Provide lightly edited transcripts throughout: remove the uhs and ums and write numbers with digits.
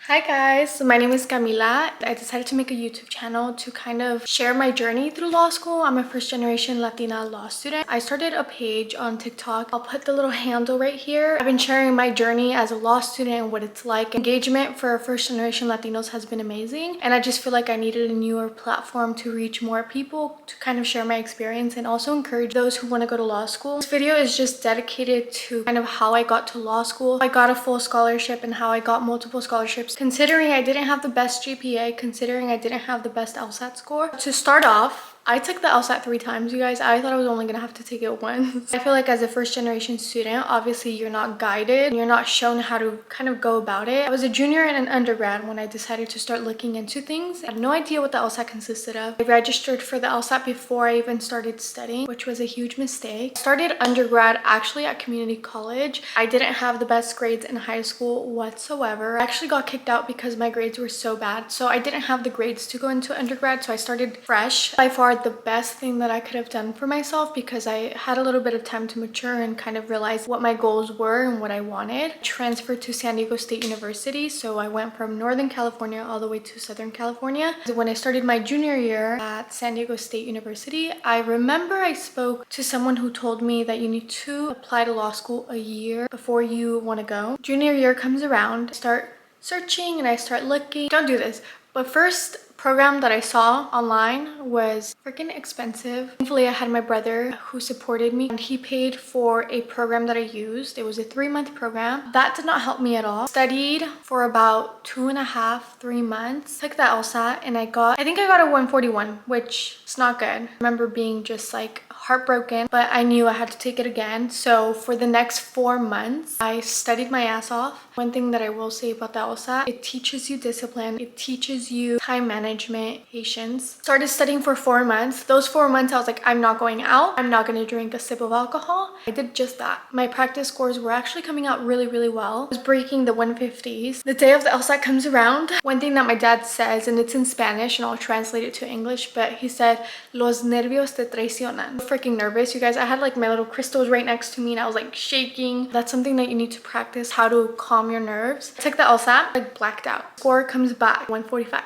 Hi guys, so my name is Camila. I decided to make a YouTube channel to kind of share my journey through law school. I'm a first generation Latina law student. I started a page on TikTok. I'll put the little handle right here. I've been sharing my journey as a law student and what it's like. Engagement for first generation Latinos has been amazing, and I just feel like I needed a newer platform to reach more people, to kind of share my experience and also encourage those who want to go to law school. This video is just dedicated to kind of how I got to law school. I got a full scholarship and how I got multiple scholarships. Considering I didn't have the best GPA, considering I didn't have the best LSAT score. To start off, I took the LSAT 3 times, you guys. I thought I was only gonna have to take it once. I feel like as a first generation student, obviously you're not guided, you're not shown how to kind of go about it. I was a junior and an undergrad when I decided to start looking into things. I had no idea what the LSAT consisted of. I registered for the LSAT before I even started studying, which was a huge mistake. I started undergrad actually at community college. I didn't have the best grades in high school whatsoever. I actually got kicked out because my grades were so bad. So I didn't have the grades to go into undergrad, so I started fresh. By far the best thing that I could have done for myself, because I had a little bit of time to mature and kind of realize what my goals were and what I wanted. I transferred to San Diego State University, so I went from Northern California all the way to Southern California. When I started my junior year at San Diego State University, I remember I spoke to someone who told me that you need to apply to law school a year before you want to go. Junior year comes around, I start searching and I start looking. Don't do this, but first program that I saw online was freaking expensive. Thankfully, I had my brother who supported me and he paid for a program that I used. It was a 3-month program. That did not help me at all. Studied for about 2.5, 3 months. Took the LSAT and I think I got a 141, which is not good. I remember being just like heartbroken, but I knew I had to take it again. So for the next 4 months, I studied my ass off. One thing that I will say about the LSAT, it teaches you discipline. It teaches you time management, patience. Started studying for 4 months. Those 4 months, I was like, I'm not going out. I'm not going to drink a sip of alcohol. I did just that. My practice scores were actually coming out really, really well. I was breaking the 150s. The day of the LSAT comes around. One thing that my dad says, and it's in Spanish, and I'll translate it to English, but he said, "Los nervios te traicionan." Freaking nervous, you guys. I had like my little crystals right next to me and I was like shaking. That's something that you need to practice, how to calm your nerves. I took the LSAT, like blacked out. Score comes back 145.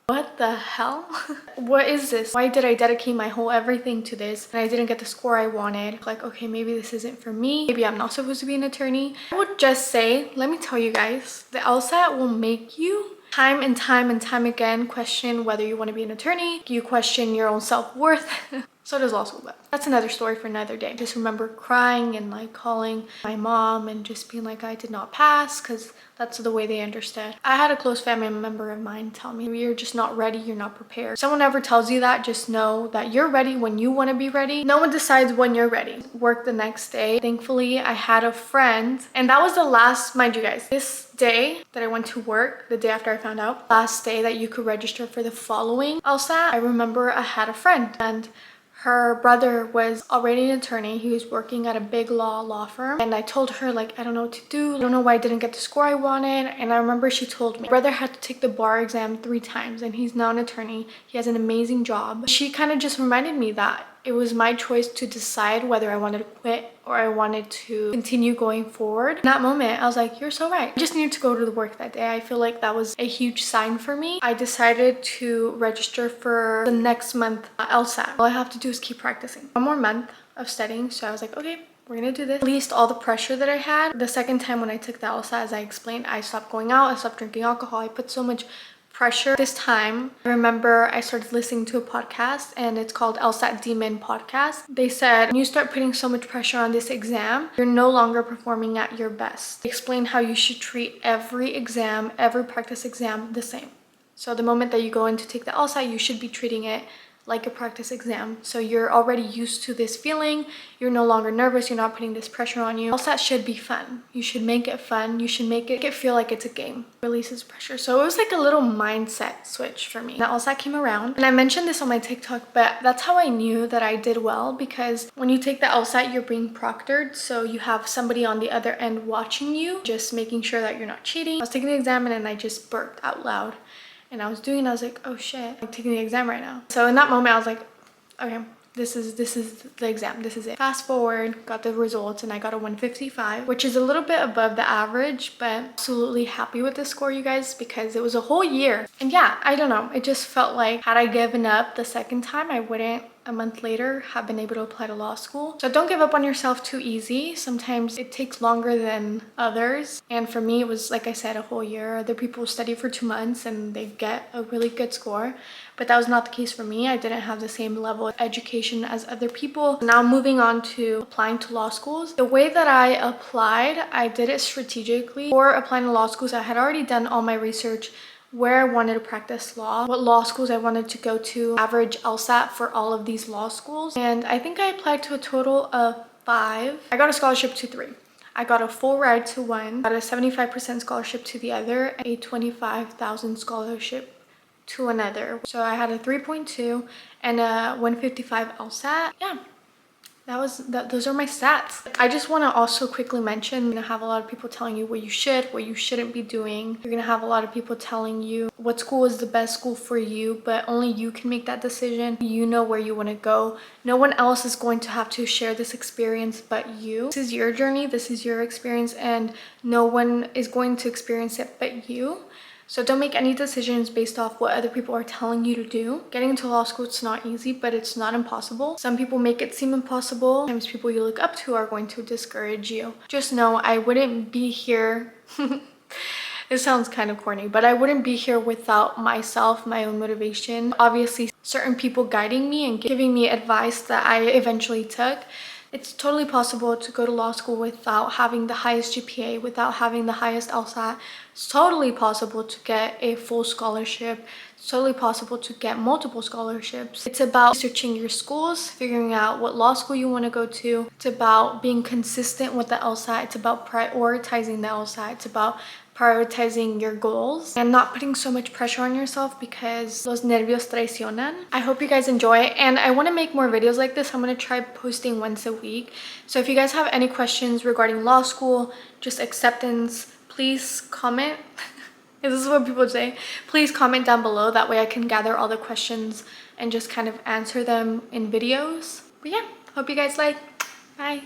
What the hell? What is this? Why did I dedicate my whole everything to this and I didn't get the score I wanted? Like, okay, maybe this isn't for me. Maybe I'm not supposed to be an attorney. I would just say, let me tell you guys, the LSAT will make you time and time and time again question whether you want to be an attorney. You question your own self-worth. So does law school, but that's another story for another day. Just remember crying and like calling my mom and just being like, I did not pass, because that's the way they understood. I had a close family member of mine tell me, you're just not ready, you're not prepared. If someone ever tells you that, just know that you're ready when you want to be ready. No one decides when you're ready. Work the next day. Thankfully, I had a friend, and that was the last, mind you guys, this day that I went to work, the day after I found out, last day that you could register for the following LSAT, I remember I had a friend and her brother was already an attorney. He was working at a big law firm. And I told her, like, I don't know what to do. I don't know why I didn't get the score I wanted. And I remember she told me, my brother had to take the bar exam 3 times and he's now an attorney. He has an amazing job. She kind of just reminded me that it was my choice to decide whether I wanted to quit or I wanted to continue going forward. In that moment, I was like, you're so right. I just needed to go to the work that day. I feel like that was a huge sign for me. I decided to register for the next month LSAT. All I have to do is keep practicing. 1 more month of studying. So I was like, okay, we're gonna do this. Released all the pressure that I had. The second time when I took the LSAT, as I explained, I stopped going out. I stopped drinking alcohol. I put so much pressure. This time, I remember I started listening to a podcast and it's called LSAT Demon Podcast. They said, when you start putting so much pressure on this exam, you're no longer performing at your best. They explained how you should treat every exam, every practice exam the same. So the moment that you go in to take the LSAT, you should be treating it like a practice exam. So you're already used to this feeling. You're no longer nervous. You're not putting this pressure on you. LSAT should be fun. You should make it fun. You should make it feel like it's a game. Releases pressure. So it was like a little mindset switch for me. Now LSAT came around and I mentioned this on my TikTok, but that's how I knew that I did well, because when you take the LSAT, you're being proctored. So you have somebody on the other end watching you, just making sure that you're not cheating. I was taking the exam and then I just burped out loud. And I was like, oh shit, I'm taking the exam right now. So in that moment, I was like, okay, this is the exam, this is it. Fast forward, got the results, and I got a 155, which is a little bit above the average, but absolutely happy with the score, you guys, because it was a whole year. And yeah, I don't know, it just felt like had I given up the second time, I wouldn't a month later have been able to apply to law school. So don't give up on yourself too easy. Sometimes it takes longer than others, and for me it was, like I said, a whole year. Other people study for 2 months and they get a really good score, but that was not the case for me. I didn't have the same level of education as other people. Now moving on to applying to law schools. The way that I applied, I did it strategically. For applying to law schools, I had already done all my research where I wanted to practice law, what law schools I wanted to go to, average LSAT for all of these law schools. And I think I applied to a total of 5. I got a scholarship to 3. I got a full ride to one, got a 75% scholarship to the other, and a 25,000 scholarship to another. So I had a 3.2 and a 155 LSAT. Yeah. Those are my stats. I just want to also quickly mention, you're gonna have a lot of people telling you what you should, what you shouldn't be doing. You're gonna have a lot of people telling you what school is the best school for you, but only you can make that decision. You know where you want to go. No one else is going to have to share this experience but you. This is your journey, this is your experience, and no one is going to experience it but you. So don't make any decisions based off what other people are telling you to do. Getting into law school, it's not easy, but it's not impossible. Some people make it seem impossible. Sometimes people you look up to are going to discourage you. Just know I wouldn't be here. It sounds kind of corny, but I wouldn't be here without myself, my own motivation. Obviously, certain people guiding me and giving me advice that I eventually took. It's totally possible to go to law school without having the highest GPA, without having the highest LSAT. It's totally possible to get a full scholarship. It's totally possible to get multiple scholarships. It's about researching your schools, figuring out what law school you want to go to. It's about being consistent with the LSAT. It's about prioritizing the LSAT. It's about prioritizing your goals and not putting so much pressure on yourself, because los nervios traicionan. I hope you guys enjoy, and I want to make more videos like this. I'm going to try posting once a week. So if you guys have any questions regarding law school, just acceptance, please comment. This is what people say. Please comment down below. That way I can gather all the questions and just kind of answer them in videos. But yeah, hope you guys like. Bye.